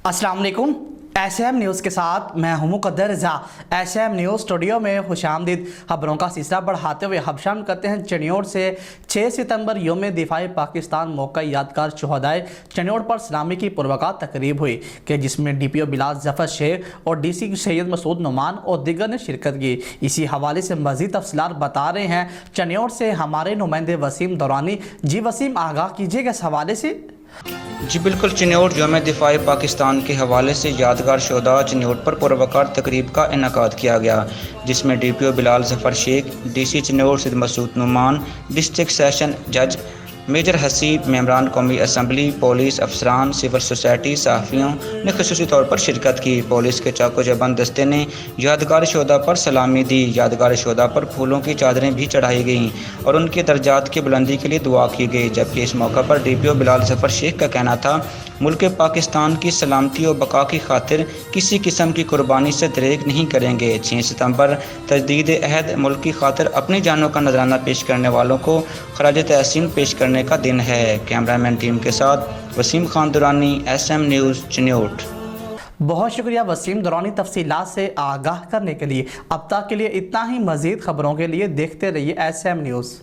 अस्सलाम वालेकुम। SM news के साथ मैं हूं मुक़द्दर रज़ा। एसएम न्यूज़ स्टूडियो में खुशामदीद। खबरों का सिलसिला बढ़ाते हुए हम शामिल करते हैं चनियोड़ से। 6 सितंबर यौम दिफाए पाकिस्तान मौका यादगार शहदाए चनियोड़ पर सलामी की पुरवकार तकरीब हुई कि जिसमें DPO बिलाल ज़फ़र शेख और DC सैयद मसूद नुमान और दीगर ने शिरकत की। इसी हवाले से मज़ीद तफसीलात बता रहे हैं चनियोड़ से हमारे नुमाइंदे वसीम दौरानी। जी वसीम, आगाह कीजिएगा इस हवाले से। जी बिल्कुल, चनियोड़ यौम दिफाए पाकिस्तान के हवाले से यादगार शोधा चनियोड़ पर पुरवकार तकरीब का इनेकाद किया गया, जिसमें DPO Bilal Zafar Sheikh, DC Chiniot Syed Masood Numan, district session जज मेजर हसीब, मेंबरान कौमी असम्बली, पुलिस अफसरान, सिविल सोसाइटी, सहाफ़ियों ने ख़ुसूसी तौर पर शिरकत की। पुलिस के चाको जबंद दस्ते ने यादगार शोधा पर सलामी दी। यादगार शोधा पर फूलों की चादरें भी चढ़ाई गईं और उनके दर्जात की बुलंदी के लिए दुआ की गई। जबकि इस मौका पर DPO बिलाल ज़फ़र शेख का कहना था, मुल्क पाकिस्तान की सलामती और बका की खातिर किसी किस्म की कुर्बानी से दरेग नहीं करेंगे। 6 सितंबर तजदीद अहद मुल्क की खातिर अपनी जानों का नजराना पेश करने वालों को खराज तहसीन पेश करने का दिन है। कैमरामैन टीम के साथ वसीम खान दुरानी, SM न्यूज़ चनियोड़। बहुत शुक्रिया वसीम दौरानी तफसीलात से आगाह करने के लिए। अब तक के लिए इतना ही। मज़ीद खबरों के लिए देखते रहिए SM न्यूज़।